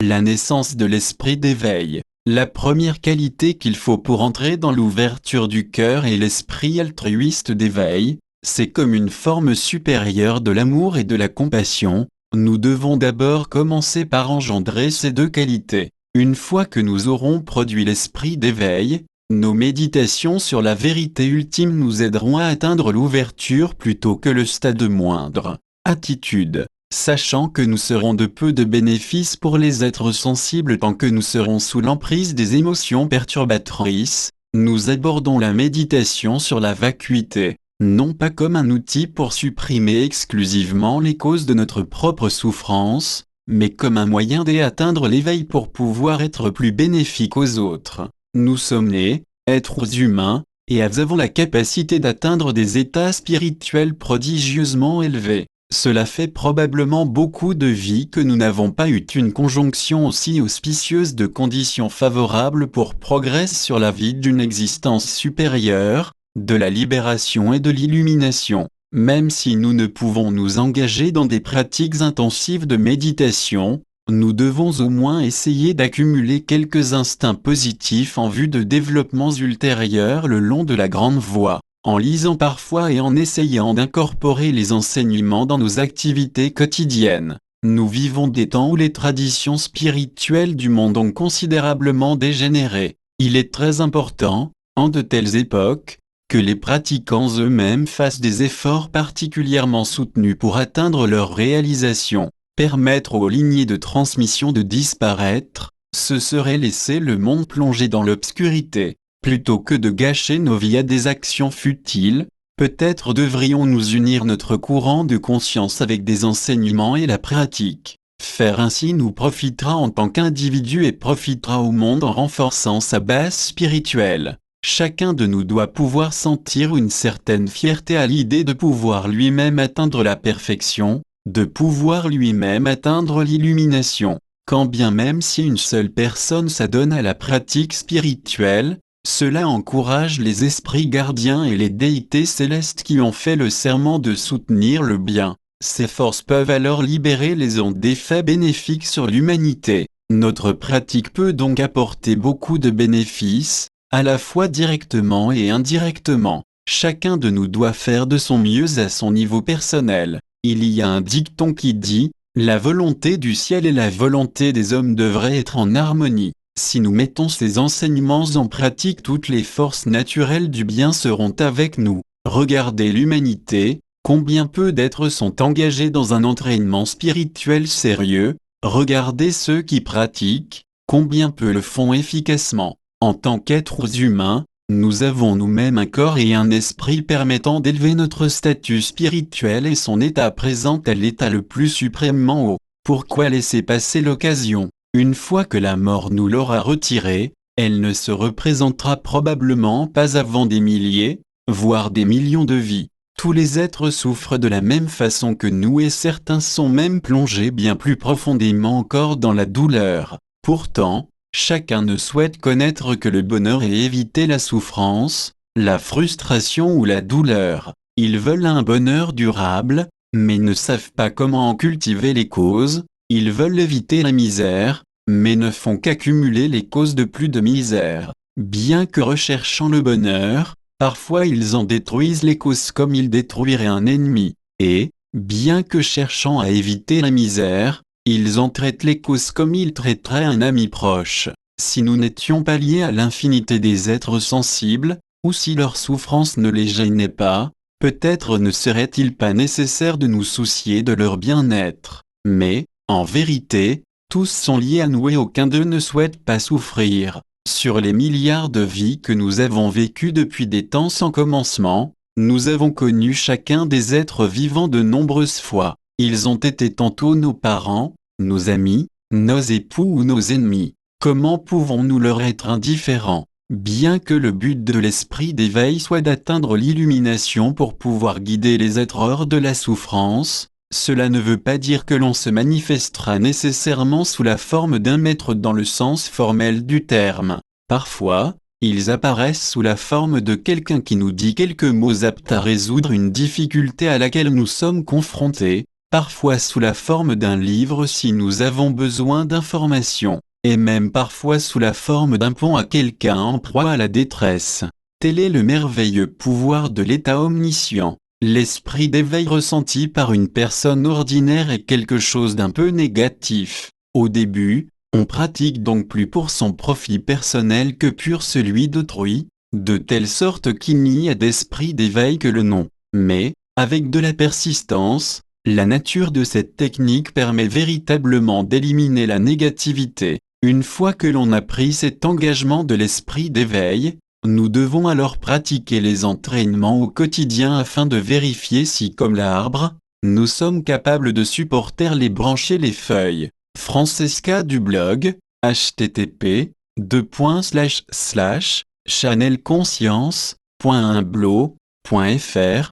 La naissance de l'esprit d'éveil. La première qualité qu'il faut pour entrer dans l'ouverture du cœur et l'esprit altruiste d'éveil, c'est comme une forme supérieure de l'amour et de la compassion. Nous devons d'abord commencer par engendrer ces deux qualités. Une fois que nous aurons produit l'esprit d'éveil, nos méditations sur la vérité ultime nous aideront à atteindre l'ouverture plutôt que le stade moindre. Attitude. Sachant que nous serons de peu de bénéfices pour les êtres sensibles tant que nous serons sous l'emprise des émotions perturbatrices, nous abordons la méditation sur la vacuité, non pas comme un outil pour supprimer exclusivement les causes de notre propre souffrance, mais comme un moyen d'atteindre l'éveil pour pouvoir être plus bénéfique aux autres. Nous sommes nés, êtres humains, et avons la capacité d'atteindre des états spirituels prodigieusement élevés. Cela fait probablement beaucoup de vies que nous n'avons pas eu une conjonction aussi auspicieuse de conditions favorables pour progresser sur la vie d'une existence supérieure, de la libération et de l'illumination. Même si nous ne pouvons nous engager dans des pratiques intensives de méditation, nous devons au moins essayer d'accumuler quelques instincts positifs en vue de développements ultérieurs le long de la grande voie. En lisant parfois et en essayant d'incorporer les enseignements dans nos activités quotidiennes. Nous vivons des temps où les traditions spirituelles du monde ont considérablement dégénéré. Il est très important, en de telles époques, que les pratiquants eux-mêmes fassent des efforts particulièrement soutenus pour atteindre leur réalisation. Permettre aux lignées de transmission de disparaître, ce serait laisser le monde plonger dans l'obscurité. Plutôt que de gâcher nos vies à des actions futiles, peut-être devrions nous unir notre courant de conscience avec des enseignements et la pratique. Faire ainsi nous profitera en tant qu'individu et profitera au monde en renforçant sa base spirituelle. Chacun de nous doit pouvoir sentir une certaine fierté à l'idée de pouvoir lui-même atteindre la perfection, de pouvoir lui-même atteindre l'illumination. Quand bien même si une seule personne s'adonne à la pratique spirituelle, cela encourage les esprits gardiens et les déités célestes qui ont fait le serment de soutenir le bien. Ces forces peuvent alors libérer les ondes d'effets bénéfiques sur l'humanité. Notre pratique peut donc apporter beaucoup de bénéfices, à la fois directement et indirectement. Chacun de nous doit faire de son mieux à son niveau personnel. Il y a un dicton qui dit « La volonté du ciel et la volonté des hommes devraient être en harmonie ». Si nous mettons ces enseignements en pratique, toutes les forces naturelles du bien seront avec nous. Regardez l'humanité, combien peu d'êtres sont engagés dans un entraînement spirituel sérieux. Regardez ceux qui pratiquent, combien peu le font efficacement. En tant qu'êtres humains, nous avons nous-mêmes un corps et un esprit permettant d'élever notre statut spirituel et son état présent à l'état le plus suprêmement haut. Pourquoi laisser passer l'occasion ? Une fois que la mort nous l'aura retirée, elle ne se représentera probablement pas avant des milliers, voire des millions de vies. Tous les êtres souffrent de la même façon que nous et certains sont même plongés bien plus profondément encore dans la douleur. Pourtant, chacun ne souhaite connaître que le bonheur et éviter la souffrance, la frustration ou la douleur. Ils veulent un bonheur durable, mais ne savent pas comment en cultiver les causes. Ils veulent éviter la misère, mais ne font qu'accumuler les causes de plus de misère. Bien que recherchant le bonheur, parfois ils en détruisent les causes comme ils détruiraient un ennemi. Et, bien que cherchant à éviter la misère, ils en traitent les causes comme ils traiteraient un ami proche. Si nous n'étions pas liés à l'infinité des êtres sensibles, ou si leur souffrance ne les gênait pas, peut-être ne serait-il pas nécessaire de nous soucier de leur bien-être. Mais, en vérité, tous sont liés à nous et aucun d'eux ne souhaite pas souffrir. Sur les milliards de vies que nous avons vécues depuis des temps sans commencement, nous avons connu chacun des êtres vivants de nombreuses fois. Ils ont été tantôt nos parents, nos amis, nos époux ou nos ennemis. Comment pouvons-nous leur être indifférents ? Bien que le but de l'esprit d'éveil soit d'atteindre l'illumination pour pouvoir guider les êtres hors de la souffrance, cela ne veut pas dire que l'on se manifestera nécessairement sous la forme d'un maître dans le sens formel du terme. Parfois, ils apparaissent sous la forme de quelqu'un qui nous dit quelques mots aptes à résoudre une difficulté à laquelle nous sommes confrontés, parfois sous la forme d'un livre si nous avons besoin d'informations, et même parfois sous la forme d'un pont à quelqu'un en proie à la détresse. Tel est le merveilleux pouvoir de l'état omniscient. L'esprit d'éveil ressenti par une personne ordinaire est quelque chose d'un peu négatif. Au début, on pratique donc plus pour son profit personnel que pour celui d'autrui, de telle sorte qu'il n'y a d'esprit d'éveil que le nom. Mais, avec de la persistance, la nature de cette technique permet véritablement d'éliminer la négativité. Une fois que l'on a pris cet engagement de l'esprit d'éveil, nous devons alors pratiquer les entraînements au quotidien afin de vérifier si, comme l'arbre, nous sommes capables de supporter les branches et les feuilles. Francesca du blog, http://channelconscience.inblo.fr/